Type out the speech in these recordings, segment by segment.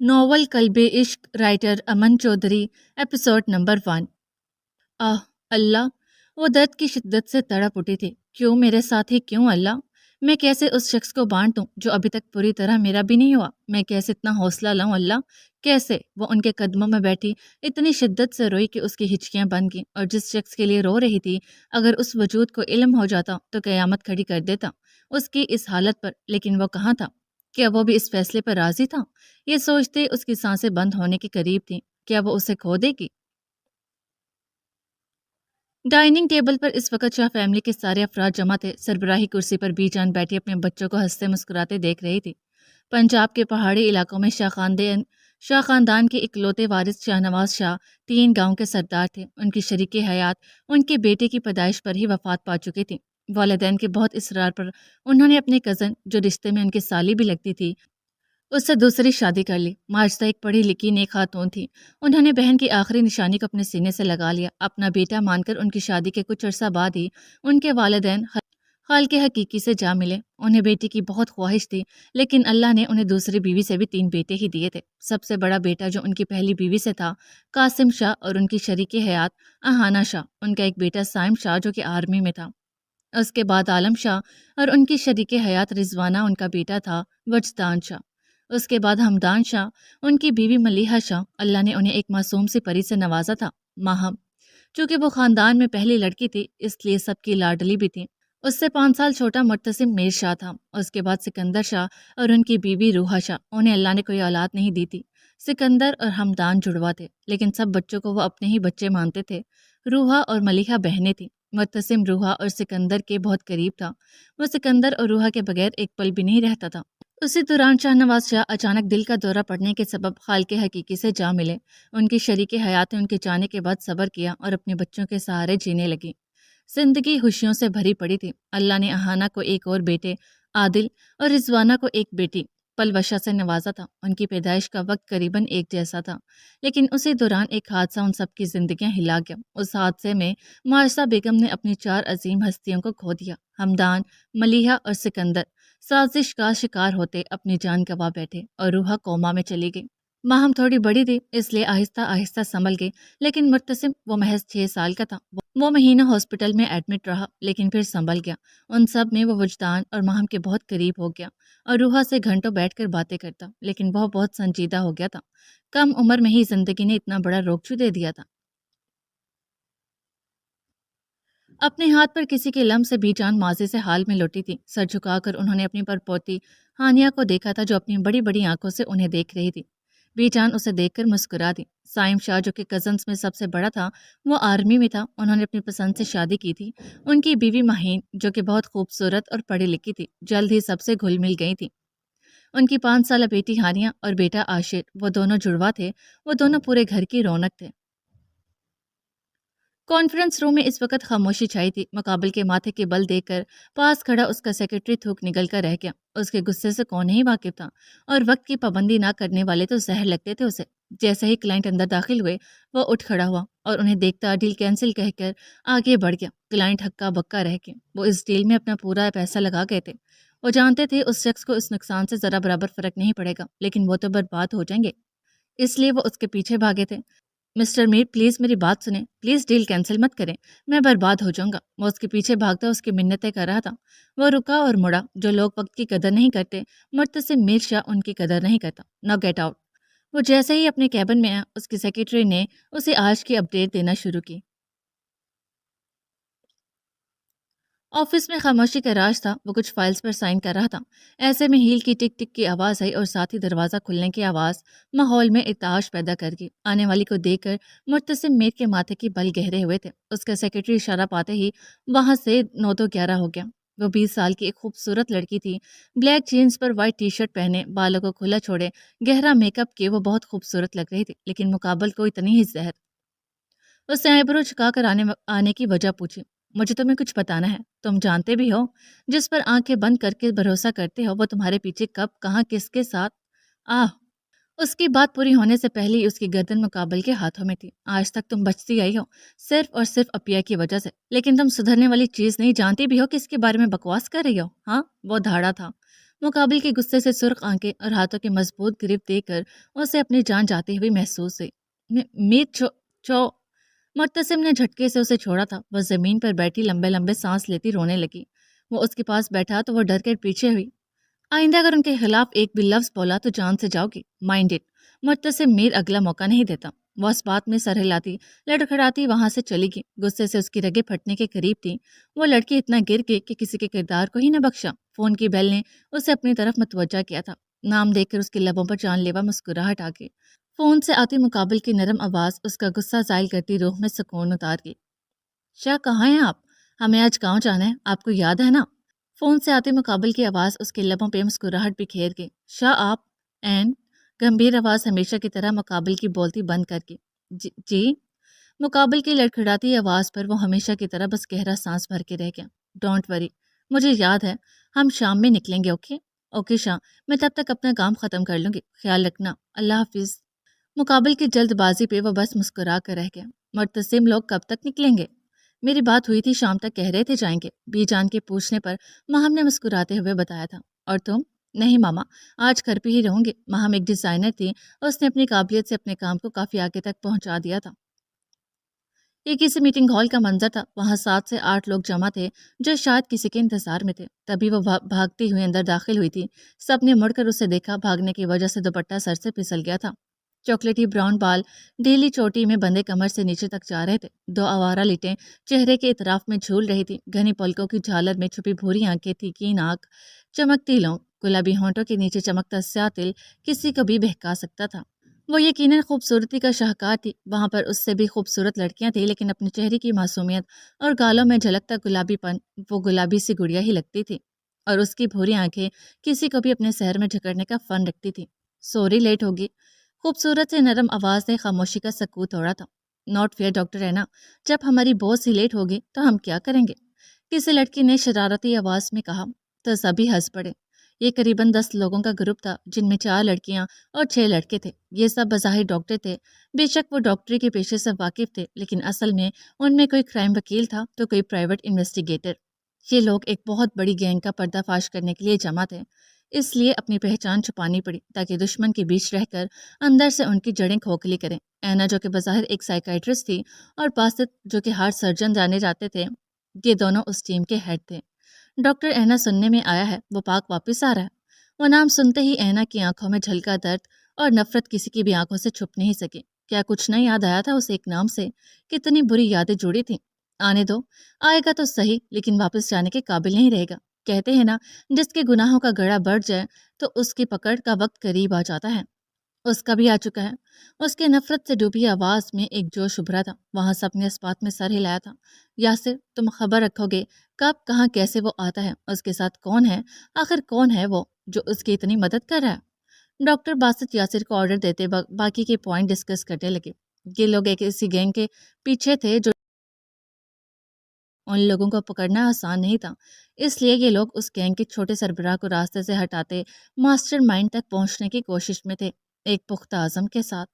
Novel club عشق writer امن Chaudhry episode number 1۔ آہ اللہ، وہ درد کی شدت سے تڑپ اٹھی تھی۔ کیوں میرے ساتھ ہی کیوں اللہ؟ میں کیسے اس شخص کو بانٹ دوں جو ابھی تک پوری طرح میرا بھی نہیں ہوا؟ میں کیسے اتنا حوصلہ لاؤں اللہ؟ کیسے؟ وہ ان کے قدموں میں بیٹھی اتنی شدت سے روئی کہ اس کی ہچکیاں بن گئیں، اور جس شخص کے لیے رو رہی تھی اگر اس وجود کو علم ہو جاتا تو قیامت کھڑی کر دیتا اس کی اس حالت پر۔ لیکن وہ کہاں تھا؟ کیا وہ بھی اس فیصلے پر راضی تھا؟ یہ سوچتے اس کی سانسیں بند ہونے کے قریب تھیں۔ کیا وہ اسے کھو دے گی؟ ڈائننگ ٹیبل پر اس وقت شاہ فیملی کے سارے افراد جمع تھے۔ سربراہی کرسی پر بی جان بیٹھی اپنے بچوں کو ہنستے مسکراتے دیکھ رہی تھی۔ پنجاب کے پہاڑی علاقوں میں شاہ خاندان کے اکلوتے وارث شاہ نواز شاہ 3 گاؤں کے سردار تھے۔ ان کی شریک حیات ان کے بیٹے کی پیدائش پر ہی وفات پا چکی تھی۔ والدین کے بہت اصرار پر انہوں نے اپنی کزن، جو رشتے میں ان کی سالی بھی لگتی تھی، اس سے دوسری شادی کر لی۔ ماجدہ ایک پڑھی لکھی نیک خاتون تھی۔ انہوں نے بہن کی آخری نشانی کو اپنے سینے سے لگا لیا۔ اپنا بیٹا مان کر ان کی شادی کے کچھ عرصہ بعد ہی ان کے والدین خال کے حقیقی سے جا ملے۔ انہیں بیٹی کی بہت خواہش تھی، لیکن اللہ نے انہیں دوسری بیوی سے بھی 3 بیٹے ہی دیے تھے۔ سب سے بڑا بیٹا جو ان کی پہلی بیوی سے تھا قاسم شاہ، اور ان کی شریک حیات اہانہ شاہ۔ ان کا ایک بیٹا سائم شاہ جو کہ آرمی میں تھا۔ اس کے بعد عالم شاہ اور ان کی شریک حیات رضوانہ، ان کا بیٹا تھا وجدان شاہ۔ اس کے بعد ہمدان شاہ، ان کی بیوی ملیحہ شاہ۔ اللہ نے انہیں ایک معصوم سی پری سے نوازا تھا، ماہم۔ چونکہ وہ خاندان میں پہلی لڑکی تھی، اس لیے سب کی لاڈلی بھی تھی۔ اس سے 5 سال چھوٹا مرتسم میر شاہ تھا۔ اس کے بعد سکندر شاہ اور ان کی بیوی روحا شاہ۔ انہیں اللہ نے کوئی اولاد نہیں دی تھی۔ سکندر اور ہمدان جڑوا تھے، لیکن سب بچوں کو وہ اپنے ہی بچے مانتے تھے۔ روحا اور ملیحہ بہنیں تھیں۔ مرتسم روحا اور سکندر کے بہت قریب تھا۔ وہ سکندر اور روحا کے بغیر ایک پل بھی نہیں رہتا تھا۔ اسی دوران شاہ نواز شاہ اچانک دل کا دورہ پڑنے کے سبب خال کے حقیقی سے جا ملے۔ ان کی شریک حیات نے ان کے جانے کے بعد صبر کیا اور اپنے بچوں کے سہارے جینے لگی۔ زندگی خوشیوں سے بھری پڑی تھی۔ اللہ نے اہانہ کو ایک اور بیٹے عادل اور رضوانہ کو ایک بیٹی پلوشہ سے نوازا تھا۔ ان کی پیدائش کا وقت قریباً ایک جیسا تھا، لیکن اسی دوران ایک حادثہ ان سب کی زندگیاں ہلا گیا۔ اس حادثے میں ماجدہ بیگم نے اپنی 4 عظیم ہستیوں کو کھو دیا۔ ہمدان، ملیحہ اور سکندر سازش کا شکار ہوتے اپنی جان گنوا بیٹھے، اور روحا کوما میں چلی گئی۔ ماہم تھوڑی بڑی تھی، اس لیے آہستہ آہستہ سنبھل گئی، لیکن مرتسم، وہ محض 6 سال کا تھا، وہ مہینہ ہاسپٹل میں ایڈمٹ رہا، لیکن پھر سنبھل گیا۔ ان سب میں وہ وجدان اور ماہم کے بہت قریب ہو گیا، اور روحا سے گھنٹوں بیٹھ کر باتیں کرتا، لیکن وہ بہت سنجیدہ ہو گیا تھا۔ کم عمر میں ہی زندگی نے اتنا بڑا روکچو دے دیا تھا۔ اپنے ہاتھ پر کسی کے لمس سے بی جان ماضی سے حال میں لوٹی تھی۔ سر جھکا کر انہوں نے اپنی پرپوتی ہانیہ کو دیکھا تھا، جو اپنی بڑی بڑی آنکھوں سے انہیں دیکھ رہی تھی۔ بی جان اسے دیکھ کر مسکرا دی۔ سائم شاہ جو کہ کزنز میں سب سے بڑا تھا، وہ آرمی میں تھا۔ انہوں نے اپنی پسند سے شادی کی تھی۔ ان کی بیوی مہین، جو کہ بہت خوبصورت اور پڑھی لکھی تھی، جلد ہی سب سے گھل مل گئی تھی۔ ان کی 5 سالہ بیٹی ہانیہ اور بیٹا عاشر، وہ دونوں جڑوا تھے۔ وہ دونوں پورے گھر کی رونق تھے۔ کانفرنس روم میں اس وقت خاموشی چھائی تھی۔ مقابل کے ماتھے کے بل دیکھ کر پاس کھڑا اس کا سیکرٹری تھوک نگل کر رہ گیا۔ اس کے غصے سے کون نہیں واقف تھا، اور وقت کی پابندی نہ کرنے والے تو زہر لگتے تھے اسے۔ جیسے ہی کلائنٹ اندر داخل ہوئے، وہ اٹھ کھڑا ہوا اور انہیں دیکھتا ڈیل کینسل کہہ کر آگے بڑھ گیا۔ کلائنٹ ہکا بکا رہ گئے۔ وہ اس ڈیل میں اپنا پورا پیسہ لگا گئے تھے۔ وہ جانتے تھے اس شخص کو اس نقصان سے ذرا برابر فرق نہیں پڑے گا، لیکن وہ تو برباد ہو جائیں گے، اس لیے وہ اس کے پیچھے بھاگے تھے۔ مسٹر میر، پلیز میری بات سنیں، پلیز ڈیل کینسل مت کریں، میں برباد ہو جاؤں گا۔ وہ اس کے پیچھے بھاگتا اس کی منتیں کر رہا تھا۔ وہ رکا اور مڑا۔ جو لوگ وقت کی قدر نہیں کرتے، مرتسم میر شاہ ان کی قدر نہیں کرتا۔ Now get out. وہ جیسے ہی اپنے کیبن میں آیا، اس کی سیکرٹری نے اسے آج کی اپڈیٹ دینا شروع کی۔ آفس میں خاموشی کا راج تھا۔ وہ کچھ فائلز پر سائن کر رہا تھا۔ ایسے میں ہیل کی ٹک ٹک کی آواز آئی، اور ساتھ ہی دروازہ کھلنے کی آواز ماحول میں ارتعاش پیدا کر گئی۔ آنے والی کو دیکھ کر مرتسم میر کے ماتھے کی بل گہرے ہوئے تھے۔ اس کا سیکرٹری اشارہ پاتے ہی وہاں سے 9:11 ہو گیا۔ وہ 20 سال کی ایک خوبصورت لڑکی تھی۔ بلیک جینز پر وائٹ ٹی شرٹ پہنے، بالوں کو کھلا چھوڑے، گہرا میک اپ کیے وہ بہت خوبصورت لگ رہی تھی، لیکن مقابل کو اتنی ہی زہر۔ اس نے آئیبرو جھکا کر آنے کی وجہ پوچھی۔ مجھے تمہیں کچھ بتانا ہے، تم جانتے بھی ہو جس پر آنکھیں بند کر کے بھروسہ کرتے ہو، وہ تمہارے پیچھے کب، کہاں، کس کے ساتھ۔ آہ، اس کی بات پوری ہونے سے پہلے ہی اس کی گردن مقابل کے ہاتھوں میں تھی۔ آج تک تم بچتی آئی ہو صرف اور صرف اپیا کی وجہ سے، لیکن تم سدھرنے والی چیز نہیں، جانتی بھی ہو کس کے بارے میں بکواس کر رہی ہو۔ ہاں، وہ دھاڑا تھا۔ مقابل کے غصے سے سرخ آنکھیں اور ہاتھوں کی مضبوط گرفت دیکھ کر اسے اپنی جان جاتی ہوئی محسوس ہوئی۔ میر چو مرتسم نے جھٹکے سے اسے چھوڑا تھا۔ وہ زمین پر بیٹھی لمبے لمبے سانس لیتی رونے لگی۔ وہ اس کے پاس بیٹھا تو وہ ڈر کر پیچھے ہوئی۔ آئندہ اگر ان کے خلاف ایک بھی لفظ بولا تو جان سے جاؤ گی، مائنڈ اٹ۔ مرتسم میر اگلا موقع نہیں دیتا۔ وہ اس بات میں سر ہلاتی لڑکھڑاتی وہاں سے چلی گئی۔ غصے سے اس کی رگیں پھٹنے کے قریب تھی۔ وہ لڑکی اتنا گر گئی کہ کسی کے کردار کو ہی نہ بخشا۔ فون کی بیل نے اسے اپنی طرف متوجہ کیا تھا۔ نام دیکھ کر اس کے لبوں پر جان لیوا مسکراہٹ آ گئی۔ فون سے آتی مقابل کی نرم آواز اس کا غصہ زائل کرتی روح میں سکون اتار گئی۔ شاہ کہاں ہیں آپ؟ ہمیں آج گاؤں جانا ہے، آپ کو یاد ہے نا؟ فون سے آتی مقابل کی آواز اس کے لبوں پہ مسکراہٹ بکھیر گئی۔ شاہ آپ؟ این گمبھیر آواز ہمیشہ کی طرح مقابل کی بولتی بند کر کے۔ جی؟ مقابل کی لڑکھڑاتی آواز پر وہ ہمیشہ کی طرح بس گہرا سانس بھر کے رہ گیا۔ ڈونٹ وری، مجھے یاد ہے، ہم شام میں نکلیں گے، اوکے؟ اوکے شاہ، میں تب تک اپنا کام ختم کر لوں گی، خیال رکھنا، اللہ حافظ۔ مقابل کی جلد بازی پہ وہ بس مسکرا کر رہ گیا۔ مرتسم لوگ کب تک نکلیں گے؟ میری بات ہوئی تھی شام تک کہہ رہے تھے جائیں گے، بی جان کے پوچھنے پر ماہم نے مسکراتے ہوئے بتایا تھا۔ اور تم؟ نہیں ماما، آج گھر پہ ہی رہوں گی۔ ماہم ایک ڈیزائنر تھی اور اس نے اپنی قابلیت سے اپنے کام کو کافی آگے تک پہنچا دیا تھا۔ یہ کسی میٹنگ ہال کا منظر تھا۔ وہاں 7 سے 8 لوگ جمع تھے جو شاید کسی کے انتظار میں تھے۔ تبھی وہ بھاگتی ہوئی اندر داخل ہوئی تھی۔ سب نے مڑ کر اسے دیکھا۔ بھاگنے کی وجہ سے دوپٹہ سر سے پھسل گیا تھا۔ چاکلیٹی براؤن بال ڈھیلی چوٹی میں بندے کمر سے نیچے تک جا رہے تھے۔ 2 آوارہ لٹیں چہرے کے اطراف میں جھول رہی تھی۔ گھنی پلکوں کی جھالر میں چھپی بھوری آنکھیں، تیکھی ناک، چمکتی لوں، گلابی ہونٹوں کے نیچے چمکتا سیاہ تل کسی کو بھی بہکا سکتا تھا۔ وہ یقیناً خوبصورتی کا شاہکار تھی۔ وہاں پر اس سے بھی خوبصورت لڑکیاں تھیں، لیکن اپنے چہرے کی معصومیت اور گالوں میں جھلکتا گلابی پن، وہ گلابی سی گڑیا ہی لگتی تھی، اور اس کی بھوری آنکھیں کسی کو بھی اپنے سحر میں جھکڑنے کا فن رکھتی تھی۔ سوری لیٹ ہوگی، خوبصورت سے نرم آواز نے خاموشی کا سکوت توڑا تھا۔ ناٹ فیئر ڈاکٹر اینا، جب ہماری بہت ہی لیٹ ہوگی تو ہم کیا کریں گے؟ کسی لڑکی نے شرارتی آواز میں کہا تو سبھی ہنس پڑے۔ یہ قریباً 10 لوگوں کا گروپ تھا، جن میں 4 لڑکیاں اور 6 لڑکے تھے۔ یہ سب بظاہر ڈاکٹر تھے۔ بے شک وہ ڈاکٹری کے پیشے سے واقف تھے، لیکن اصل میں ان میں کوئی کرائم وکیل تھا تو کوئی پرائیویٹ انویسٹیگیٹر۔ یہ لوگ ایک بہت بڑی گینگ کا پردہ فاش کرنے کے لیے جمع تھے، اس لیے اپنی پہچان چھپانی پڑی تاکہ دشمن کے بیچ رہ کر اندر سے ان کی جڑیں کھوکھلی کریں۔ اینا جو کہ بظاہر ایک سائیکائٹرسٹ تھی، اور باسط جو کہ ہارٹ سرجن جانے جاتے تھے، یہ دونوں اس ٹیم کے ہیڈ تھے۔ ڈاکٹر اینا سننے میں آیا ہے وہ پاک واپس آ رہا ہے۔ وہ نام سنتے ہی اینا کی آنکھوں میں جھلکا درد اور نفرت کسی کی بھی آنکھوں سے چھپ نہیں سکی۔ کیا کچھ نہ یاد آیا تھا اسے ایک نام سے؟ کتنی بری یادیں جڑی تھیں۔ آنے دو، آئے گا تو صحیح، لیکن واپس جانے کے قابل نہیں رہے گا۔ کہتے ہیں نا، جس کے گناہوں کا گڑھا بڑھ جائے تو اس کی پکڑ کا وقت قریب آ جاتا ہے۔ اس کا بھی آ چکا ہے۔ اس کے نفرت سے ڈوبی آواز میں ایک جوش ابھرا تھا۔ وہاں سب نے اس بات میں سر ہلایا تھا۔ یاسر، تم خبر رکھو گے کب کہاں کیسے وہ آتا ہے، اس کے ساتھ کون ہے، آخر کون ہے وہ جو اس کی اتنی مدد کر رہا ہے؟ ڈاکٹر باسط یاسر کو آرڈر دیتے وقت باقی کے پوائنٹ ڈسکس کرنے لگے۔ یہ لوگ ایک ایسی گینگ کے پیچھے تھے جو ان لوگوں کو پکڑنا آسان نہیں تھا، اس لیے یہ لوگ اس گینگ کے چھوٹے سربراہ کو راستے سے ہٹاتے ماسٹر مائنڈ تک پہنچنے کی کوشش میں تھے، ایک پختہ عزم کے ساتھ۔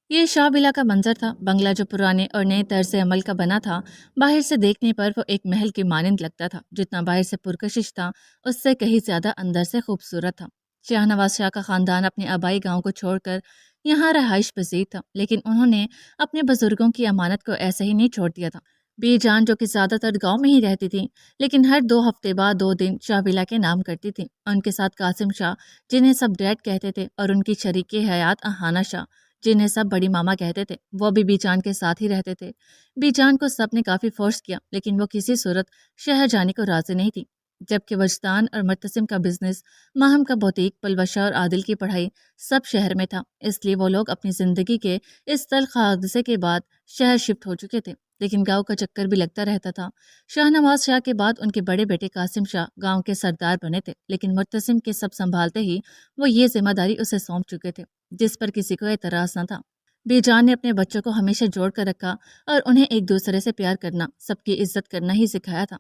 یہ شاہ ولا کا منظر تھا، بنگلہ جو پرانے اور نئے طرز عمل کا بنا تھا۔ باہر سے دیکھنے پر وہ ایک محل کی مانند لگتا تھا۔ جتنا باہر سے پرکشش تھا، اس سے کہیں زیادہ اندر سے خوبصورت تھا۔ شاہ نواز شاہ کا خاندان اپنے آبائی گاؤں کو چھوڑ کر یہاں رہائش پذیر تھا، لیکن انہوں نے اپنے بزرگوں کی امانت کو ایسے ہی نہیں چھوڑ دیا تھا۔ بی جان جو کہ زیادہ تر گاؤں میں ہی رہتی تھی، لیکن ہر 2 ہفتے بعد 2 دن شاہ ولا کے نام کرتی تھی۔ ان کے ساتھ قاسم شاہ، جنہیں سب ڈیڈ کہتے تھے، اور ان کی شریک حیات اہانہ شاہ، جنہیں سب بڑی ماما کہتے تھے، وہ بھی بی جان کے ساتھ ہی رہتے تھے۔ بی جان کو سب نے کافی فورس کیا، لیکن وہ کسی صورت شہر جانے کو راضی نہیں تھی۔ جبکہ وجدان اور مرتسم کا بزنس، ماہم کا بوتیک، پلوشہ اور عادل کی پڑھائی سب شہر میں تھا، اس لیے وہ لوگ اپنی زندگی کے اس تلخ حادثے کے بعد شہر شفٹ ہو چکے تھے، لیکن گاؤں کا چکر بھی لگتا رہتا تھا۔ شاہ نواز شاہ کے بعد ان کے بڑے بیٹے قاسم شاہ گاؤں کے سردار بنے تھے، لیکن مرتسم کے سب سنبھالتے ہی وہ یہ ذمہ داری اسے سونپ چکے تھے، جس پر کسی کو اعتراض نہ تھا۔ بی جان نے اپنے بچوں کو ہمیشہ جوڑ کر رکھا اور انہیں ایک دوسرے سے پیار کرنا، سب کی عزت کرنا ہی سکھایا تھا۔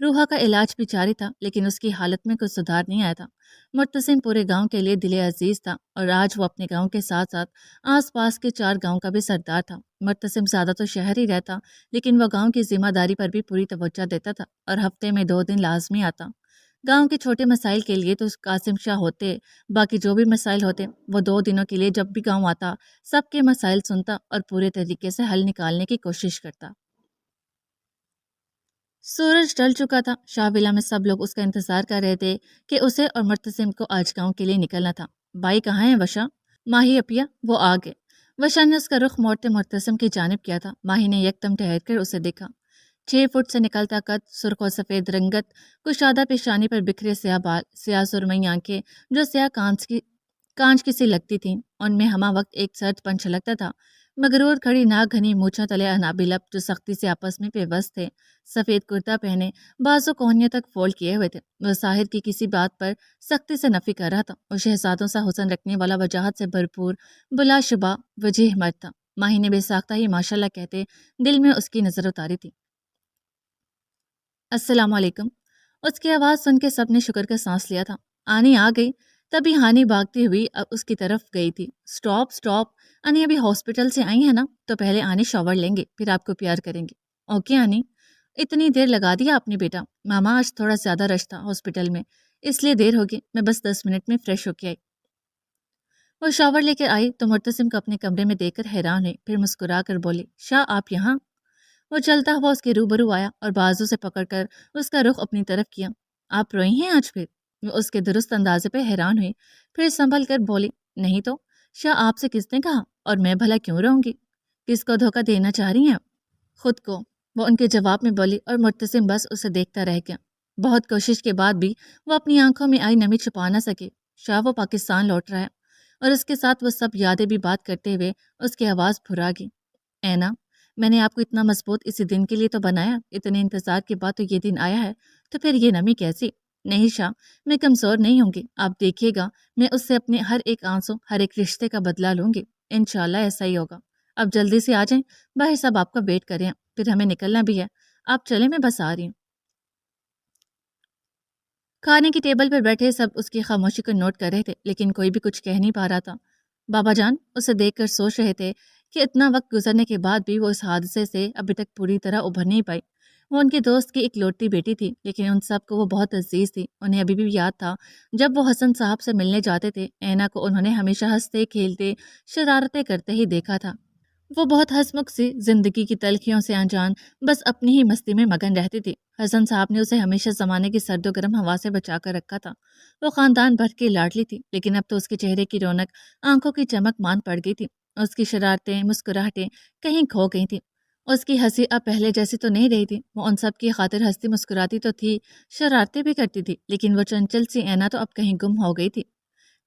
روحا کا علاج بھی جاری تھا لیکن اس کی حالت میں کچھ سدھار نہیں آیا تھا۔ مرتسم پورے گاؤں کے لیے دل عزیز تھا اور آج وہ اپنے گاؤں کے ساتھ ساتھ آس پاس کے 4 گاؤں کا بھی سردار تھا۔ مرتسم زیادہ تو شہر ہی رہتا لیکن وہ گاؤں کی ذمہ داری پر بھی پوری توجہ دیتا تھا اور ہفتے میں 2 دن لازمی آتا۔ گاؤں کے چھوٹے مسائل کے لیے تو قاسم شاہ ہوتے، باقی جو بھی مسائل ہوتے وہ 2 دنوں کے لیے جب بھی گاؤں آتا سب کے مسائل سنتا اور پورے طریقے سے حل نکالنے کی کوشش کرتا۔ سورج ڈل چکا تھا۔ شاہ ولا میں سب لوگ اس کا انتظار کر رہے تھے کہ اسے اور مرتسم کو آج گاؤں کے لیے نکلنا تھا۔ بھائی کہاں ہیں وشا؟ ماہی اپیا وہ آ گئے۔ وشا نے اس کا رخ موڑتے مرتسم کی جانب کیا تھا۔ ماہی نے یکدم ٹھہر کر اسے دیکھا۔ 6 فٹ سے نکلتا قد، سرخ و سفید رنگت، کشادہ پیشانی پر بکھرے سیاہ بال، سیاہ سرمئی آنکھیں جو سیاہ کانچ کی سی لگتی تھیں، ان میں ہمہ وقت ایک سرد پن چھلکتا تھا۔ مغرور کھڑی ناک گھنی مونچھوں تلے انابی لب جو سختی سے آپس میں پیوست تھے، سفید کرتا پہنے، بازو کوہنیوں تک فولڈ کیے ہوئے تھے۔ وہ ساحر کی کسی بات پر سختی سے نفی کر رہا تھا اور شہزادوں سا حسن رکھنے والا وجاہت سے بھرپور بلا شبہ وجیح مرد تھا۔ ماہی نے بے ساختہ ہی ماشاءاللہ کہتے دل میں اس کی نظر اتاری تھی۔ السلام علیکم۔ اس کی آواز سن کے سب نے شکر کا سانس لیا تھا۔ آنی آ گئی، تبھی ہانی بھاگتی ہوئی اب اس کی طرف گئی تھی۔ سٹاپ، آنی ابھی ہاسپٹل سے آئی ہے نا، تو پہلے آنی شاور لیں گے پھر آپ کو پیار کریں گے۔ اوکے آنی، اتنی دیر لگا دیا آپ نے بیٹا؟ ماما آج تھوڑا زیادہ رش تھا ہاسپٹل میں، اس لیے دیر ہوگی، میں بس 10 منٹ میں فریش ہو کے آئی۔ وہ شاور لے کر آئی تو مرتسم کو اپنے کمرے میں دیکھ کر حیران ہوئی، پھر مسکرا کر بولی، شاہ آپ یہاں؟ وہ چلتا ہوا اس کے روبرو آیا اور بازو سے پکڑ کر اس کا رخ اپنی طرف کیا۔ آپ روئی ہیں آج پھر؟ وہ اس کے درست اندازے پہ حیران ہوئی، پھر سنبھل کر بولی، نہیں تو شاہ آپ سے کس نے کہا، اور میں بھلا کیوں رہوں گی؟ کس کو دھوکہ دینا چاہ رہی ہیں؟ خود کو، وہ ان کے جواب میں بولی اور مرتسم بس اسے دیکھتا رہ گیا۔ بہت کوشش کے بعد بھی وہ اپنی آنکھوں میں آئی نمی چھپا نہ سکے۔ شاہ وہ پاکستان لوٹ رہا ہے، اور اس کے ساتھ وہ سب یادیں بھی بات کرتے ہوئے اس کی آواز پھرا گئی۔ اینا، میں نے آپ کو اتنا مضبوط اسی دن کے لیے تو بنایا، اتنے انتظار کے بعد تو یہ دن آیا ہے، تو پھر یہ نمی کیسی؟ نہیں شاہ، میں کمزور نہیں ہوں گی، آپ دیکھیے گا میں اس سے اپنے ہر ایک آنسو، ہر ایک رشتے کا بدلہ لوں گی، انشاءاللہ ایسا ہی ہوگا۔ اب جلدی سے آ جائیں، باہر سب آپ کا ویٹ کر رہے ہیں، پھر ہمیں نکلنا بھی ہے، آپ چلیں میں بس آ رہی ہوں۔ کھانے کی ٹیبل پر بیٹھے سب اس کی خاموشی کو نوٹ کر رہے تھے لیکن کوئی بھی کچھ کہہ نہیں پا رہا تھا۔ بابا جان اسے دیکھ کر سوچ رہے تھے کہ اتنا وقت گزرنے کے بعد بھی وہ اس حادثے سے ابھی تک پوری طرح ابھر نہیں پائی۔ وہ ان کے دوست کی اکلوتی بیٹی تھی لیکن ان سب کو وہ بہت عزیز تھی۔ انہیں ابھی بھی یاد تھا جب وہ حسن صاحب سے ملنے جاتے تھے، اینا کو انہوں نے ہمیشہ ہنستے کھیلتے شرارتیں کرتے ہی دیکھا تھا۔ وہ بہت ہنسمکھ سی، زندگی کی تلخیوں سے انجان، بس اپنی ہی مستی میں مگن رہتی تھی۔ حسن صاحب نے اسے ہمیشہ زمانے کی سرد و گرم ہوا سے بچا کر رکھا تھا۔ وہ خاندان بھر کی لاڈلی تھی لیکن اب تو اس کے چہرے کی رونق، آنکھوں کی چمک مان پڑ گئی تھی۔ اس کی شرارتیں، مسکراہٹیں کہیں کھو گئی تھیں۔ اس کی ہنسی اب پہلے جیسی تو نہیں رہی تھی۔ وہ ان سب کی خاطر ہنستی مسکراتی تو تھی، شرارتیں بھی کرتی تھی، لیکن وہ چنچل سی اینا تو اب کہیں گم ہو گئی تھی۔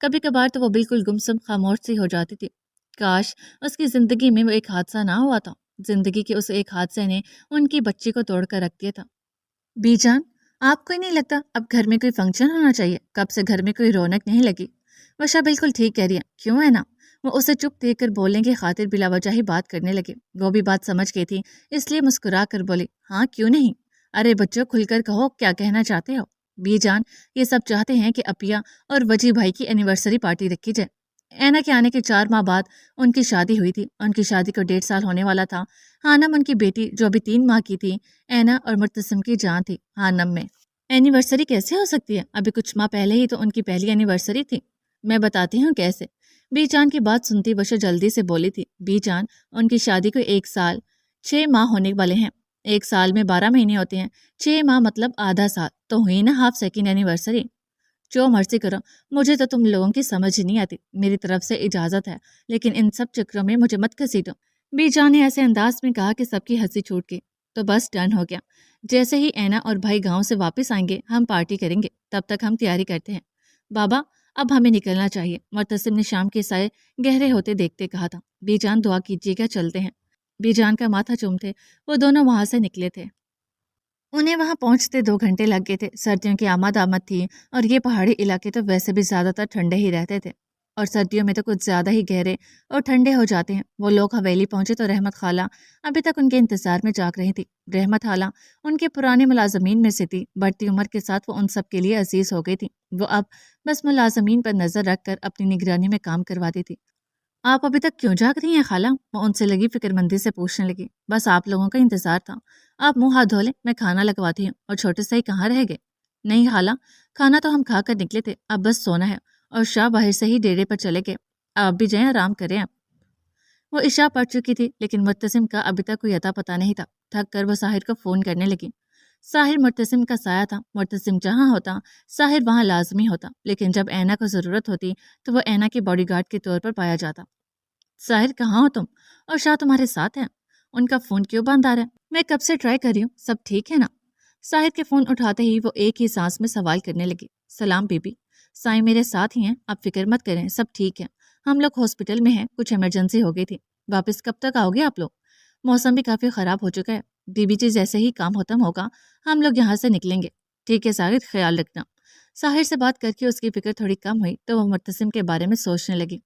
کبھی کبھار تو وہ بالکل گمسم خاموش سی ہو جاتی تھی۔ کاش اس کی زندگی میں وہ ایک حادثہ نہ ہوا تھا۔ زندگی کے اس ایک حادثے نے ان کی بچی کو توڑ کر رکھ دیا تھا۔ بی جان، آپ کو ہی نہیں لگتا اب گھر میں کوئی فنکشن ہونا چاہیے؟ کب سے گھر میں کوئی رونق نہیں لگی۔ وشا بالکل ٹھیک کہہ رہی ہے، کیوں ہے نا؟ وہ اسے چپ دیکھ کر بولنے کی خاطر بلا وجہ ہی بات کرنے لگے۔ وہ بھی بات سمجھ گئی تھی اس لیے مسکرا کر بولی، ہاں کیوں نہیں؟ ارے بچوں کھل کر کہو کیا کہنا چاہتے ہو؟ بی جان، یہ سب چاہتے ہیں کہ اپیا اور وجی بھائی کی اینیورسری پارٹی رکھی جائے۔ اینا کے آنے کے 4 ماہ بعد ان کی شادی ہوئی تھی۔ ان کی شادی کو 1.5 سال ہونے والا تھا۔ ہانم ان کی بیٹی جو ابھی 3 ماہ کی تھی، اینا اور مرتسم کی جان تھی ہانم میں۔ اینیورسری کیسے ہو سکتی ہے؟ ابھی کچھ ماہ پہلے ہی تو ان کی پہلی اینیورسری تھی۔ میں بتاتی ہوں کیسے۔ بی جان کی بات سنتی وشا جلدی سے بولی تھی، بی جان ان کی شادی کو 1 سال 6 ماہ ہونے والے ہیں۔ 1 سال میں 12 مہینے ہوتے ہیں، 6 ماہ مطلب آدھا سال، تو ہوئی نا ہاف سیکنڈ اینیورسری۔ جو مرضی کرو، مجھے تو تم لوگوں کی سمجھ نہیں آتی۔ میری طرف سے اجازت ہے، لیکن ان سب چکروں میں مجھے مت گھسیٹو۔ بی جان نے ایسے انداز میں کہا کہ سب کی ہنسی چھوٹ گئی۔ تو بس ڈن ہو گیا، جیسے ہی اینا اور بھائی گاؤں سے واپس آئیں گے ہم پارٹی کریں گے، تب تک ہم تیاری کرتے ہیں۔ بابا اب ہمیں نکلنا چاہیے، مرتسم نے شام کے سائے گہرے ہوتے دیکھتے کہا تھا۔ بی جان دعا کیجیے گا، چلتے ہیں۔ بی جان کا ماتھا چومتے وہ دونوں وہاں سے نکلے تھے۔ انہیں وہاں پہنچتے 2 گھنٹے لگ گئے تھے۔ سردیوں کی آمد تھی اور یہ پہاڑی علاقے تو ویسے بھی زیادہ تر ٹھنڈے ہی رہتے تھے۔ اور سردیوں میں تو کچھ زیادہ ہی گہرے اور ٹھنڈے ہو جاتے ہیں۔ وہ لوگ حویلی پہنچے تو رحمت خالہ ابھی تک ان کے انتظار میں جاگ رہی تھی۔ رحمت خالہ ان کے پرانے ملازمین میں سے تھی، بڑھتی عمر کے ساتھ وہ ان سب کے لیے عزیز ہو گئی تھی۔ وہ اب بس ملازمین پر نظر رکھ کر اپنی نگرانی میں کام کرواتی تھی۔ آپ ابھی تک کیوں جاگ رہی ہیں خالہ؟ وہ ان سے لگی فکر مندی سے پوچھنے لگی۔ بس آپ لوگوں کا انتظار تھا۔ آپ منہ ہاتھ دھو لیں، میں کھانا لگواتی ہوں۔ اور چھوٹے سے ہی کہاں رہ گئے؟ نہیں خالہ، کھانا تو ہم کھا کر نکلے تھے، اب بس سونا ہے۔ اور شاہ باہر سے ہی ڈیرے پر چلے گئے، آپ بھی جائیں آرام کریں۔ اب وہ عشاء پڑ چکی تھی، لیکن مرتسم کا ابھی تک کوئی اتا پتہ نہیں تھا۔ تھک کر وہ ساحر کو فون کرنے لگی۔ ساحر مرتسم کا سایہ تھا۔ مرتسم جہاں ہوتا ساحر وہاں لازمی ہوتا، لیکن جب اینا کو ضرورت ہوتی تو وہ اینا کی باڈی گارڈ کے طور پر پایا جاتا۔ ساحر کہاں ہو تم؟ اور شاہ تمہارے ساتھ ہیں؟ ان کا فون کیوں بند آ رہا ہے؟ میں کب سے ٹرائی کر رہی ہوں، سب ٹھیک ہے نا؟ ساحر کے فون اٹھاتے ہی وہ ایک ہی سانس میں سوال کرنے لگی۔ سلام بی بی، سائیں میرے ساتھ ہی ہیں، آپ فکر مت کریں، سب ٹھیک ہے۔ ہم لوگ ہاسپٹل میں ہیں، کچھ ایمرجنسی ہو گئی تھی۔ واپس کب تک آؤ گے آپ لوگ؟ موسم بھی کافی خراب ہو چکا ہے، بی بی جی جیسے ہی کام ختم ہوگا ہم لوگ یہاں سے نکلیں گے۔ ٹھیک ہے ساحر، خیال رکھنا۔ ساحر سے بات کر کے اس کی فکر تھوڑی کم ہوئی تو وہ مرتسم کے بارے میں سوچنے لگی۔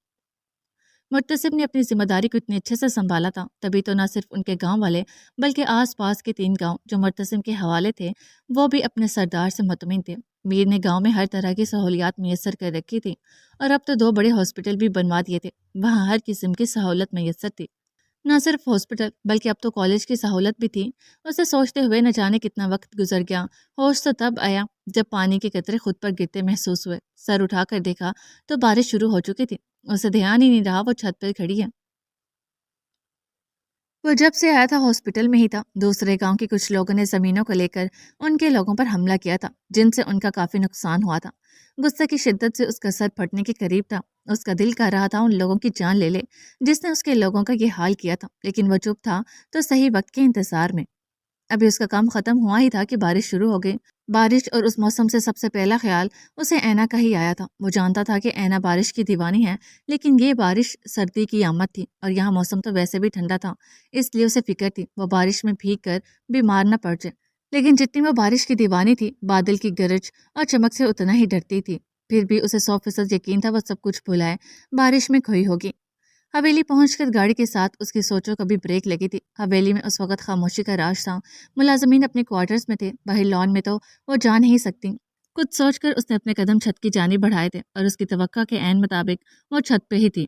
مرتسم نے اپنی ذمہ داری کو اتنے اچھے سے سنبھالا تھا، تبھی تو نہ صرف ان کے گاؤں والے بلکہ آس پاس کے 3 گاؤں جو مرتسم کے حوالے تھے وہ بھی اپنے سردار سے مطمئن تھے۔ میر نے گاؤں میں ہر طرح کی سہولیات میسر کر رکھی تھی اور اب تو 2 بڑے ہاسپٹل بھی بنوا دیے تھے، وہاں ہر قسم کی سہولت میسر تھی۔ نہ صرف ہاسپٹل بلکہ اب تو کالج کی سہولت بھی تھی۔ اسے سوچتے ہوئے نہ جانے کتنا وقت گزر گیا۔ ہوش تو تب آیا جب پانی کے قطرے خود پر گرتے محسوس ہوئے۔ سر اٹھا کر دیکھا تو بارش شروع ہو چکی تھی۔ اسے دھیان ہی نہیں رہا وہ چھت پر کھڑی ہے۔ وہ جب سے آیا تھا ہاسپٹل میں ہی تھا۔ دوسرے گاؤں کے کچھ لوگوں نے زمینوں کو لے کر ان کے لوگوں پر حملہ کیا تھا، جن سے ان کا کافی نقصان ہوا تھا۔ غصے کی شدت سے اس کا سر پھٹنے کے قریب تھا۔ اس کا دل کہہ رہا تھا ان لوگوں کی جان لے لے جس نے اس کے لوگوں کا یہ حال کیا تھا، لیکن وہ چپ تھا تو صحیح وقت کے انتظار میں۔ ابھی اس کا کام ختم ہوا ہی تھا کہ بارش شروع ہو گئی۔ بارش اور اس موسم سے سب سے پہلا خیال اسے اینا کا ہی آیا تھا۔ وہ جانتا تھا کہ اینا بارش کی دیوانی ہے، لیکن یہ بارش سردی کی آمد تھی اور یہاں موسم تو ویسے بھی ٹھنڈا تھا، اس لیے اسے فکر تھی وہ بارش میں بھیگ کر بیمار نہ پڑ جائے۔ لیکن جتنی وہ بارش کی دیوانی تھی، بادل کی گرج اور چمک سے اتنا ہی ڈرتی تھی۔ پھر بھی اسے 100% یقین تھا وہ سب کچھ بھلائے بارش میں کھوئی ہوگی۔ حویلی پہنچ کر گاڑی کے ساتھ اس کی سوچوں کو بھی بریک لگی تھی۔ حویلی میں اس وقت خاموشی کا راج تھا۔ ملازمین اپنے کوارٹرز میں تھے، باہر لان میں تو وہ جا نہیں سکتی۔ کچھ سوچ کر اس نے اپنے قدم چھت کی جانب بڑھائے تھے اور اس کی توقع کے عین مطابق وہ چھت پہ ہی تھی۔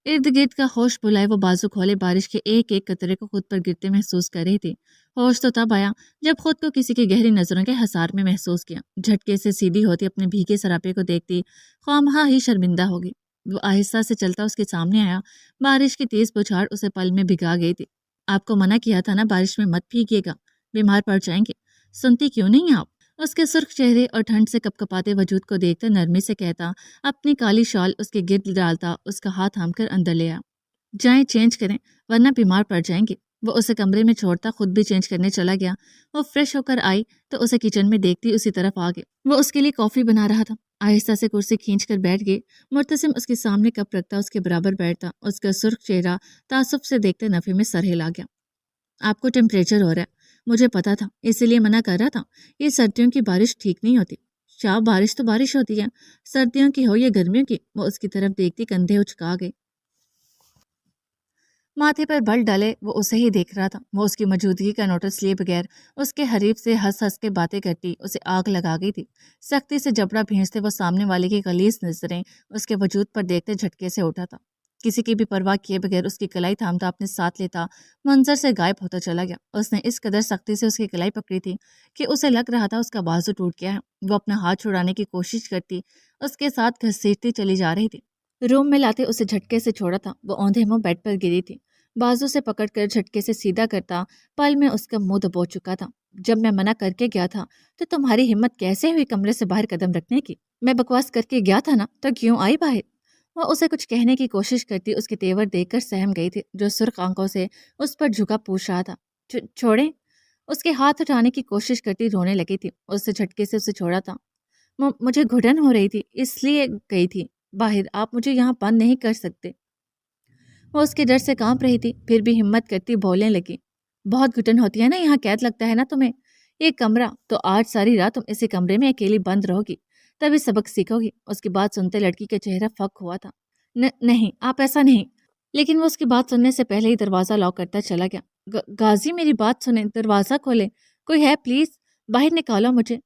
ارد گرد کا ہوش بھلائے وہ بازو کھولے بارش کے ایک ایک قطرے کو خود پر گرتے محسوس کر رہی تھی۔ ہوش تو تب آیا جب خود کو کسی کی گہری نظروں کے حصار میں محسوس کیا۔ جھٹکے سے سیدھی ہوتی اپنے بھیگے سراپے کو دیکھتی خواہ ہی شرمندہ ہوگی۔ وہ آہستہ سے چلتا اس کے سامنے آیا۔ بارش کی تیز بچھاڑ اسے پل میں بھگا گئی تھی۔ آپ کو منع کیا تھا نا بارش میں مت بھیگیے گا، بیمار پڑ جائیں گے، سنتی کیوں نہیں آپ؟ اس کے سرخ چہرے اور ٹھنڈ سے کپکپاتے وجود کو دیکھتے نرمی سے کہتا، اپنی کالی شال اس کے گرد ڈالتا اس کا ہاتھ تھام کر اندر لے آ۔ جائیں چینج کریں ورنہ بیمار پڑ جائیں گے۔ وہ اسے کمرے میں چھوڑتا خود بھی چینج کرنے چلا گیا۔ وہ فریش ہو کر آئی تو اسے کچن میں دیکھتی اسی طرف آ گئی۔ وہ اس کے لیے کافی بنا رہا تھا۔ آہستہ سے کرسی کھینچ کر بیٹھ گئی۔ مرتسم اس کے سامنے کپ رکھتا اس کے برابر بیٹھتا۔ اس کا سرخ چہرہ تعصب سے دیکھتے نفے میں سر ہلا گیا۔ آپ کو ٹیمپریچر ہو رہا ہے، مجھے پتا تھا، اسی لیے منع کر رہا تھا۔ یہ سردیوں کی بارش ٹھیک نہیں ہوتی۔ شاہ بارش تو بارش ہوتی ہے، سردیوں کی ہو یا گرمیوں کی۔ وہ اس کی طرف دیکھتی کندھے اچکا گئی۔ ماتھے پر بل ڈالے وہ اسے ہی دیکھ رہا تھا۔ وہ اس کی موجودگی کا نوٹس لیے بغیر اس کے حریف سے ہنس کے باتیں کرتی اسے آگ لگا گئی تھی۔ سختی سے جبڑا بھینچتے وہ سامنے والے کی غلیظ نظریں اس کے وجود پر دیکھتے جھٹکے سے اٹھا تھا۔ کسی کی بھی پرواہ کیے بغیر اس کی کلائی تھامتا اپنے ساتھ لیتا منظر سے غائب ہوتا چلا گیا۔ اس نے اس قدر سختی سے اس کی کلائی پکڑی تھی کہ اسے لگ رہا تھا اس کا بازو ٹوٹ گیا ہے۔ وہ اپنا ہاتھ چھڑانے کی کوشش کرتی اس کے ساتھ گھسیٹتی چلی جا رہی تھی۔ روم میں لاتے اسے جھٹکے سے چھوڑا تھا۔ وہ اوندھے منہ بیڈ پر گری تھی۔ بازو سے پکڑ کر جھٹکے سے سیدھا کرتا پل میں اس کا منہ دبو چکا تھا۔ جب میں منع کر کے گیا تھا تو تمہاری ہمت کیسے ہوئی کمرے سے باہر قدم رکھنے کی؟ میں بکواس کر کے گیا تھا نا تو کیوں آئی باہر؟ وہ اسے کچھ کہنے کی کوشش کرتی اس کے تیور دیکھ کر سہم گئی تھی جو سرخ آنکھوں سے اس پر جھکا پوچھ رہا تھا۔ چھوڑیں؟ اس کے ہاتھ اٹھانے کی کوشش کرتی رونے لگی تھی۔ اس سے جھٹکے سے اسے چھوڑا تھا۔ مجھے گھٹن ہو رہی تھی اس لیے گئی تھی باہر، آپ مجھے یہاں بند نہیں کر سکتے۔ وہ اس کے ڈر سے کانپ رہی تھی، پھر بھی ہمت کرتی بولنے لگی۔ بہت گھٹن ہوتی ہے نا، یہاں قید لگتا ہے نا تمہیں، یہ کمرہ تو آج ساری رات تم اسی کمرے میں اکیلی بند رہو گی۔ تبھی سبق سیکھو گی۔ اس کی بات سنتے لڑکی کا چہرہ پھک ہوا تھا۔ نہیں آپ ایسا نہیں۔ لیکن وہ اس کی بات سننے سے پہلے ہی دروازہ لاک کرتا چلا گیا۔ غازی میری بات سنیں، دروازہ کھولیں، کوئی ہے پلیز، باہر نکالو مجھے۔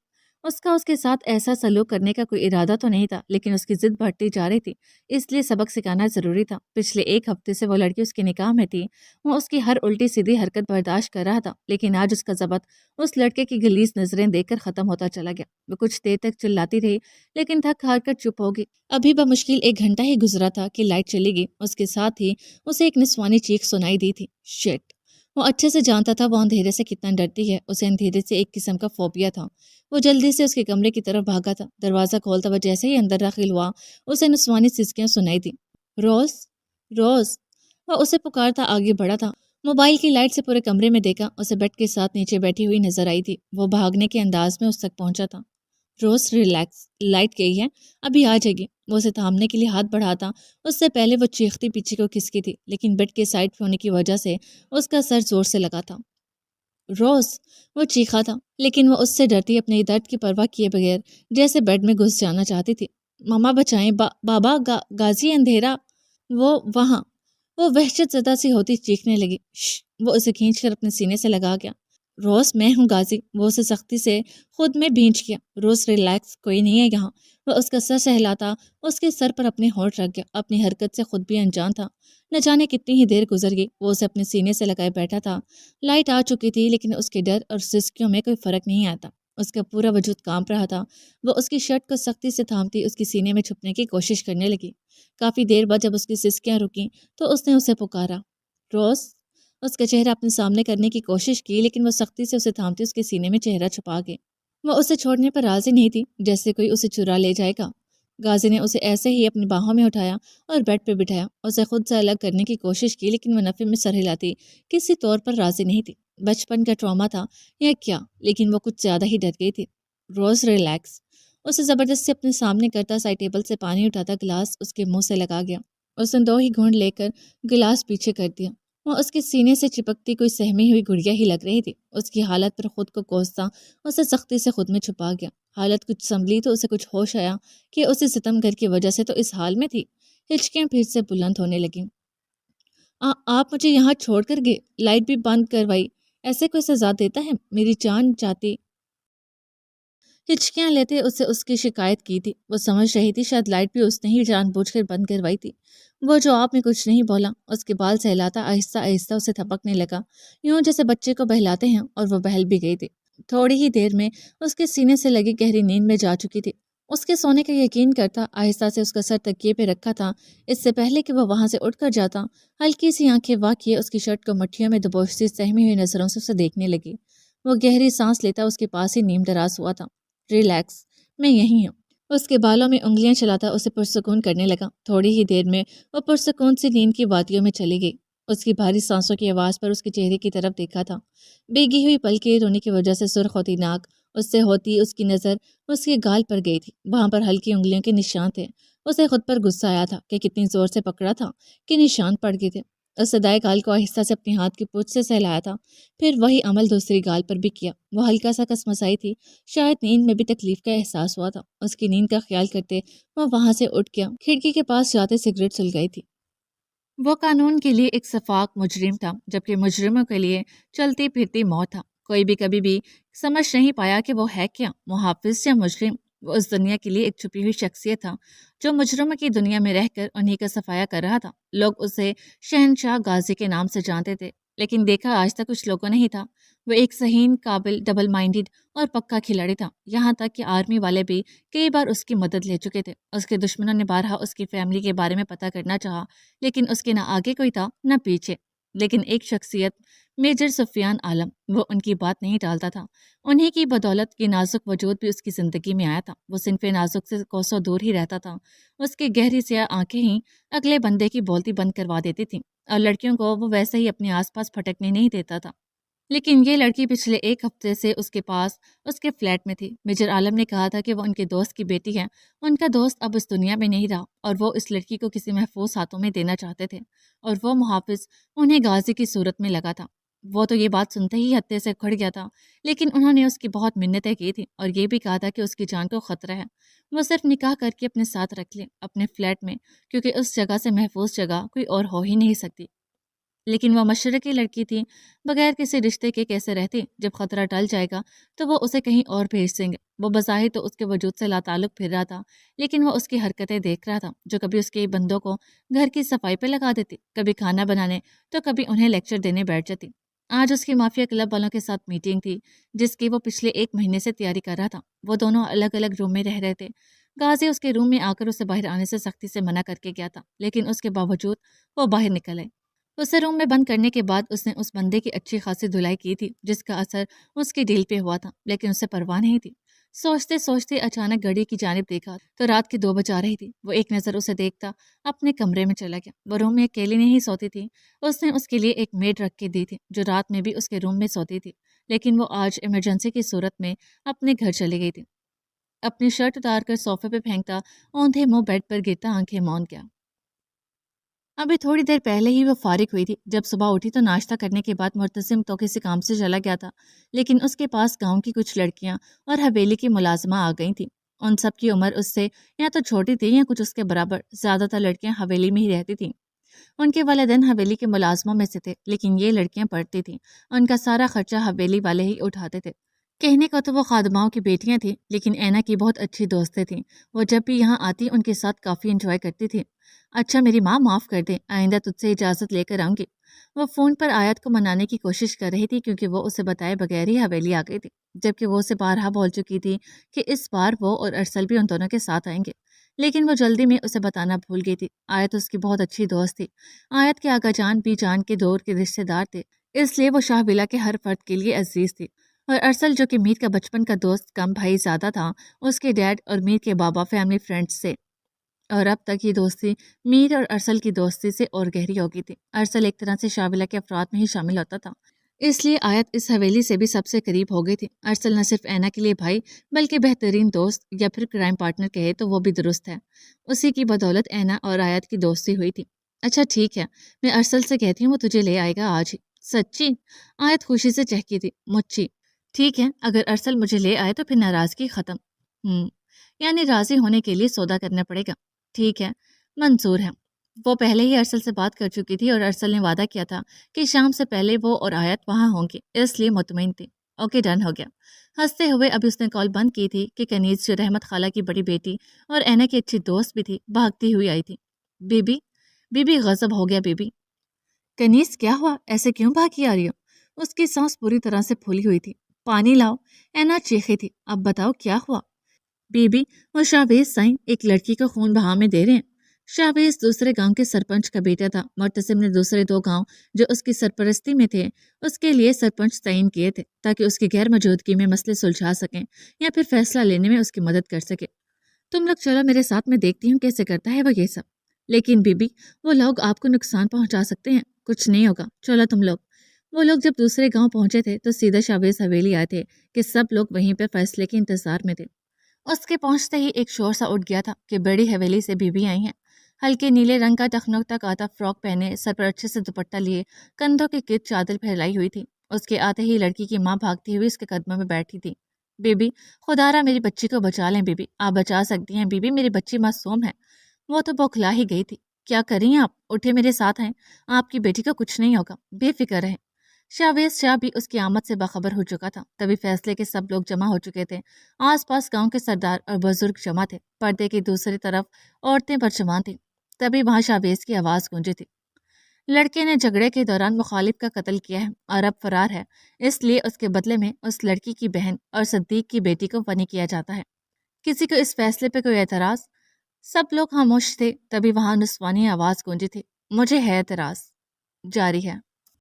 اس کا اس کے ساتھ ایسا سلوک کرنے کا کوئی ارادہ تو نہیں تھا، لیکن اس کی ضد بڑھتی جا رہی تھی، اس لیے سبق سکھانا ضروری تھا۔ پچھلے ایک ہفتے سے وہ لڑکی اس کے نکاح میں تھی، وہ اس کی ہر الٹی سیدھی حرکت برداشت کر رہا تھا، لیکن آج اس کا ضبط اس لڑکے کی گلیز نظریں دیکھ کر ختم ہوتا چلا گیا۔ وہ کچھ دیر تک چلاتی رہی، لیکن تھک ہار کر چپ ہو گئی۔ ابھی بمشکل 1 گھنٹہ ہی گزرا تھا کہ لائٹ چلی گئی، اس کے ساتھ ہی اسے ایک نسوانی چیخ سنائی دی تھی۔ شٹ! وہ اچھے سے جانتا تھا وہ اندھیرے سے کتنا ڈرتی ہے، اسے اندھیرے سے ایک قسم کا فوبیا تھا۔ وہ جلدی سے اس کے کمرے کی طرف بھاگا تھا۔ دروازہ کھولتا وہ جیسے ہی اندر داخل ہوا، اسے نسوانی سسکیاں سنائی دی۔ روز، روز! وہ اسے پکارتا آگے بڑھا تھا۔ موبائل کی لائٹ سے پورے کمرے میں دیکھا، اسے بیڈ کے ساتھ نیچے بیٹھی ہوئی نظر آئی تھی۔ وہ بھاگنے کے انداز میں اس تک پہنچا تھا۔ روز ریلیکس، لائٹ گئی ہے، ابھی آ جائے گی۔ وہ اسے تھامنے کے لیے ہاتھ بڑھاتا، اس سے پہلے وہ چیختی پیچھے کو کھسکی تھی، لیکن بیڈ کے سائڈ پہ ہونے کی وجہ سے اس کا سر زور سے لگا تھا۔ روز! وہ چیخا تھا، لیکن وہ اس سے ڈرتی اپنے درد کی پرواہ کیے بغیر جیسے بیڈ میں گھس جانا چاہتی تھی۔ ماما بچائیں، بابا، غازی اندھیرا! وہاں وہ وحشت زدہ سی ہوتی چیخنے لگی۔ شش! وہ اسے کھینچ کر اپنے سینے سے لگا گیا۔ روز میں ہوں غازی، وہ اسے سختی سے خود میں بھینچ گیا۔ روز ریلیکس، کوئی نہیں ہے یہاں۔ وہ اس کا سر سہلاتا اس کے سر پر اپنے ہونٹ رکھ گیا، اپنی حرکت سے خود بھی انجان تھا۔ نہ جانے کتنی ہی دیر گزر گئی، وہ اسے اپنے سینے سے لگائے بیٹھا تھا۔ لائٹ آ چکی تھی، لیکن اس کے ڈر اور سسکیوں میں کوئی فرق نہیں آتا۔ اس کا پورا وجود کانپ رہا تھا۔ وہ اس کی شرٹ کو سختی سے تھامتی اس کی سینے میں چھپنے کی کوشش کرنے لگی۔ کافی دیر بعد جب اس کی سسکیاں رکیں تو اس نے اسے پکارا، روز! اس کا چہرہ اپنے سامنے کرنے کی کوشش کی، لیکن وہ سختی سے اسے تھامتی اس کے سینے میں چہرہ چھپا گئی۔ وہ اسے چھوڑنے پر راضی نہیں تھی، جیسے کوئی اسے چرا لے جائے گا۔ غازی نے اسے ایسے ہی اپنی باہوں میں اٹھایا اور بیڈ پہ بٹھایا، اسے خود سے الگ کرنے کی کوشش کی، لیکن وہ نفے میں سر ہلاتی کسی طور پر راضی نہیں تھی۔ بچپن کا ٹراما تھا یا کیا، لیکن وہ کچھ زیادہ ہی ڈر گئی تھی۔ روز ریلیکس! اسے زبردستی اپنے سامنے کرتا سائڈ ٹیبل سے پانی اٹھاتا گلاس اس کے منہ سے لگا گیا۔ اس نے 2 ہی گھونٹ لے کر گلاس پیچھے کر دیا۔ وہ اس کے سینے سے چپکتی کوئی سہمی ہوئی گڑیا ہی لگ رہی تھی۔ اس کی حالت پر خود کو کوستا اسے سختی سے خود میں چھپا گیا۔ حالت کچھ سنبھلی تو اسے کچھ ہوش آیا کہ اسے ستم گھر کی وجہ سے تو اس حال میں تھی۔ ہچکیاں پھر سے بلند ہونے لگیں۔ آپ مجھے یہاں چھوڑ کر گئے، لائٹ بھی بند کروائی، ایسے کوئی سزا دیتا ہے؟ میری جان جاتی۔ ہچکیاں لیتے اسے اس کی شکایت کی تھی۔ وہ سمجھ رہی تھی شاید لائٹ بھی اس نے ہی جان بوجھ کر بند کروائی تھی۔ وہ جواب میں کچھ نہیں بولا، اس کے بال سہلاتا آہستہ آہستہ اسے تھپکنے لگا، یوں جیسے بچے کو بہلاتے ہیں، اور وہ بہل بھی گئی تھی۔ تھوڑی ہی دیر میں اس کے سینے سے لگی گہری نیند میں جا چکی تھی۔ اس کے سونے کا یقین کرتا آہستہ سے اس کا سر تکیے پہ رکھا تھا، اس سے پہلے کہ وہ وہاں سے اٹھ کر جاتا۔ ہلکی سی آنکھیں وا کیے اس کی شرٹ کو مٹھیوں میں دبوچتی سہمی ہوئی نظروں سے اسے دیکھنے لگی۔ وہ گہری سانس لیتا اس کے پاس ہی نیم دراز ہوا تھا۔ ریلیکس، میں یہیں ہوں۔ اس کے بالوں میں انگلیاں چلاتا اسے پرسکون کرنے لگا۔ تھوڑی ہی دیر میں وہ پرسکون سی نیند کی وادیوں میں چلی گئی۔ اس کی بھاری سانسوں کی آواز پر اس کے چہرے کی طرف دیکھا تھا۔ بھیگی ہوئی پلکیں رونے کی وجہ سے سرخ ہوتی ناک، اس سے ہوتی اس کی نظر اس کے گال پر گئی تھی، وہاں پر ہلکی انگلیوں کے نشان تھے۔ اسے خود پر غصہ آیا تھا کہ کتنی زور سے پکڑا تھا کہ نشان پڑ گئے تھے۔ اس سے دائیں گال کو آہستہ سے اپنے ہاتھ کی پوچھ سے سہلایا تھا، پھر وہی عمل دوسری گال پر بھی کیا۔ وہ ہلکا سا کسمسائی تھی، شاید نیند میں بھی تکلیف کا احساس ہوا تھا۔ اس کی نیند کا خیال کرتے وہ وہاں سے اٹھ گیا، کھڑکی کے پاس جاتے سگریٹ سلگائی تھی۔ وہ قانون کے لیے ایک شفاق مجرم تھا، جبکہ مجرموں کے لیے چلتی پھرتی موت تھا۔ کوئی بھی کبھی بھی سمجھ نہیں پایا کہ وہ ہے کیا، محافظ یا مجرم۔ وہ اس دنیا کے لیے ایک چھپی ہوئی شخصیت تھا جو مجرموں کی دنیا میں رہ کر انہی کا صفایا کر رہا تھا۔ لوگ اسے شہنشاہ غازی کے نام سے جانتے تھے، لیکن دیکھا آج تک کچھ لوگوں نے ہی تھا۔ وہ ایک ذہین، قابل، ڈبل مائنڈڈ اور پکا کھلاڑی تھا، یہاں تک کہ آرمی والے بھی کئی بار اس کی مدد لے چکے تھے۔ اس کے دشمنوں نے بارہا اس کی فیملی کے بارے میں پتہ کرنا چاہا، لیکن اس کے نہ آگے کوئی تھا نہ پیچھے۔ لیکن ایک شخصیت، میجر سفیان عالم، وہ ان کی بات نہیں ٹالتا تھا۔ انہی کی بدولت یہ نازک وجود بھی اس کی زندگی میں آیا تھا۔ وہ صنف نازک سے کوسوں دور ہی رہتا تھا۔ اس کی گہری سیاہ آنکھیں ہی اگلے بندے کی بولتی بند کروا دیتی تھیں، اور لڑکیوں کو وہ ویسے ہی اپنے آس پاس پھٹکنے نہیں دیتا تھا۔ لیکن یہ لڑکی پچھلے ایک ہفتے سے اس کے پاس اس کے فلیٹ میں تھی۔ میجر عالم نے کہا تھا کہ وہ ان کے دوست کی بیٹی ہے، ان کا دوست اب اس دنیا میں نہیں رہا، اور وہ اس لڑکی کو کسی محفوظ ہاتھوں میں دینا چاہتے تھے، اور وہ محافظ انہیں غازی کی صورت میں لگا تھا۔ وہ تو یہ بات سنتے ہی ہتے سے کھڑ گیا تھا، لیکن انہوں نے اس کی بہت منتیں کی تھیں اور یہ بھی کہا تھا کہ اس کی جان کو خطرہ ہے، وہ صرف نکاح کر کے اپنے ساتھ رکھ لے اپنے فلیٹ میں، کیونکہ اس جگہ سے محفوظ جگہ کوئی اور ہو ہی نہیں سکتی۔ لیکن وہ مشرق کی لڑکی تھی، بغیر کسی رشتے کے کیسے رہتی؟ جب خطرہ ٹل جائے گا تو وہ اسے کہیں اور بھیج دیں گے۔ وہ بظاہر تو اس کے وجود سے لاتعلق پھر رہا تھا، لیکن وہ اس کی حرکتیں دیکھ رہا تھا، جو کبھی اس کے بندوں کو گھر کی صفائی پہ لگا دیتی، کبھی کھانا بنانے، تو کبھی انہیں لیکچر دینے بیٹھ جاتی۔ آج اس کی مافیا کلب والوں کے ساتھ میٹنگ تھی، جس کی وہ پچھلے 1 مہینے سے تیاری کر رہا تھا۔ وہ دونوں الگ الگ روم میں رہ رہے تھے۔ غازی اس کے روم میں آ کر اسے باہر آنے سے سختی سے منع کر کے گیا تھا، لیکن اس کے باوجود وہ باہر نکل آئے۔ اسے روم میں بند کرنے کے بعد اس نے اس بندے کی اچھی خاصی دھلائی کی تھی، جس کا اثر اس کی دل پہ ہوا تھا، لیکن اسے پرواہ نہیں تھی۔ سوچتے سوچتے اچانک گھڑی کی جانب دیکھا تو رات کی 2 بجا رہی تھی۔ وہ ایک نظر اسے دیکھتا اپنے کمرے میں چلا گیا۔ وہ روم میں اکیلی نہیں سوتی تھی، اس نے اس کے لیے ایک میڈ رکھ کے دی تھی، جو رات میں بھی اس کے روم میں سوتی تھی، لیکن وہ آج ایمرجنسی کی صورت میں اپنے گھر چلی گئی تھی۔ اپنی شرٹ اتار کر صوفے پہ پھینکتا اوندھے منہ بیڈ پر گرتا آنکھیں موند گیا۔ ابھی تھوڑی دیر پہلے ہی وہ فارغ ہوئی تھی۔ جب صبح اٹھی تو ناشتہ کرنے کے بعد مرتسم تو کسی کام سے چلا گیا تھا، لیکن اس کے پاس گاؤں کی کچھ لڑکیاں اور حویلی کی ملازمہ آ گئی تھیں۔ ان سب کی عمر اس سے یا تو چھوٹی تھی یا کچھ اس کے برابر۔ زیادہ تر لڑکیاں حویلی میں ہی رہتی تھیں۔ ان کے والدین حویلی کے ملازموں میں سے تھے، لیکن یہ لڑکیاں پڑھتی تھیں، ان کا سارا خرچہ حویلی والے ہی اٹھاتے تھے۔ کہنے کو تو وہ خادماؤں کی بیٹیاں تھیں، لیکن اینا کی بہت اچھی دوستیں تھیں۔ وہ جب بھی یہاں آتی ان کے ساتھ کافی انجوائے کرتی تھی۔ اچھا میری ماں معاف کر دے، آئندہ تجھ سے اجازت لے کر آؤں گی۔ وہ فون پر آیت کو منانے کی کوشش کر رہی تھی، کیونکہ وہ اسے بتائے بغیر ہی حویلی آ گئی تھی، جبکہ وہ اسے بارہا بول چکی تھی کہ اس بار وہ اور ارسل بھی ان دونوں کے ساتھ آئیں گے، لیکن وہ جلدی میں اسے بتانا بھول گئی تھی۔ آیت اس کی بہت اچھی دوست تھی۔ آیت کے آقا جان بھی جان کے دور کے رشتے دار تھے، اس لیے وہ شاہ ولا کے ہر فرد کے لیے عزیز تھی۔ اور ارسل جو کہ میر کا بچپن کا دوست کم بھائی زیادہ تھا، اس کے ڈیڈ اور میر کے بابا فیملی فرینڈز سے، اور اب تک یہ دوستی میر اور ارسل کی دوستی سے اور گہری ہو گئی تھی۔ ارسل ایک طرح سے شاہ ولا کے افراد میں ہی شامل ہوتا تھا، اس لیے آیت اس حویلی سے بھی سب سے قریب ہو گئی تھی۔ ارسل نہ صرف اینا کے لیے بھائی بلکہ بہترین دوست، یا پھر کرائم پارٹنر کہے تو وہ بھی درست ہے۔ اسی کی بدولت اینا اور آیت کی دوستی ہوئی تھی۔ اچھا ٹھیک ہے، میں ارسل سے کہتی ہوں وہ تجھے لے آئے گا آج ہی۔ سچی؟ آیت خوشی سے چہکی تھی۔ مچی ٹھیک ہے، اگر ارسل مجھے لے آئے تو پھر ناراضگی ختم۔ یعنی راضی ہونے کے لیے سودا کرنا پڑے گا۔ ٹھیک ہے، منظور ہے۔ وہ پہلے ہی ارسل سے بات کر چکی تھی اور ارسل نے وعدہ کیا تھا کہ شام سے پہلے وہ اور آیت وہاں ہوں گے، اس لیے مطمئن تھی۔ اوکے ڈن ہو گیا۔ ہنستے ہوئے ابھی اس نے کال بند کی تھی کہ کنیز جو رحمت خالہ کی بڑی بیٹی اور اینا کی اچھی دوست بھی تھی، بھاگتی ہوئی آئی تھی۔ بی بی غضب ہو گیا بی بی۔ کنیز کیا ہوا؟ ایسے کیوں بھاگی آ رہی ہو؟ اس کی سانس پوری طرح سے پھولی ہوئی تھی۔ پانی لاؤ، اینا چیخی تھی۔ اب بتاؤ کیا ہوا؟ بی بی وہ شاہویز سائیں ایک لڑکی کو خون بہا میں دے رہے ہیں۔ شاہویز دوسرے گاؤں کے سرپنچ کا بیٹا تھا۔ مرتسم نے دوسرے 2 گاؤں جو اس کی سرپرستی میں تھے اس کے لیے سرپنچ تعین کیے تھے، تاکہ اس کی غیر موجودگی میں مسئلے سلجھا سکیں یا پھر فیصلہ لینے میں اس کی مدد کر سکے۔ تم لوگ چلو میرے ساتھ، میں دیکھتی ہوں کیسے کرتا ہے وہ یہ سب۔ لیکن بی بی وہ لوگ آپ کو نقصان پہنچا سکتے ہیں۔ کچھ نہیں ہوگا، چلو تم لوگ۔ وہ لوگ جب دوسرے گاؤں پہنچے تھے تو سیدھا شاہویز حویلی آئے تھے کہ سب لوگ وہیں پہ فیصلے کے انتظار میں تھے۔ اس کے پہنچتے ہی ایک شور سا اٹھ گیا تھا کہ بڑی حویلی سے بی بی آئی ہیں۔ ہلکے نیلے رنگ کا ٹخنوں تک آتا فراک پہنے، سر پر اچھے سے دوپٹہ لیے، کندھوں کے گرد چادر پھیلائی ہوئی تھی۔ اس کے آتے ہی لڑکی کی ماں بھاگتی ہوئی اس کے قدموں میں بیٹھی تھی۔ بی بی خدا را میری بچی کو بچا لیں بی بی، آپ بچا سکتی ہیں بی بی، میری بچی معصوم ہے۔ وہ تو بوکھلا ہی گئی تھی۔ کیا کر رہی ہیں آپ؟ اٹھے میرے ساتھ ہیں، آپ کی بیٹی کو کچھ نہیں ہوگا، بے فکر رہیں۔ شاہویز شاہ بھی اس کی آمد سے باخبر ہو چکا تھا۔ تبھی فیصلے کے سب لوگ جمع ہو چکے تھے۔ آس پاس گاؤں کے سردار اور بزرگ جمع تھے۔ پردے کی دوسری طرف عورتیں برجمان تھیں۔ تبھی وہاں شاہویز کی آواز گونجی تھی۔ لڑکے نے جھگڑے کے دوران مخالف کا قتل کیا ہے اور اب فرار ہے، اس لیے اس کے بدلے میں اس لڑکی کی بہن اور صدیق کی بیٹی کو بری کیا جاتا ہے۔ کسی کو اس فیصلے پہ کوئی اعتراض؟ سب لوگ خاموش تھے۔ تبھی وہاں نسوانی آواز گونجی تھی، مجھے ہے اعتراض۔ جاری ہے۔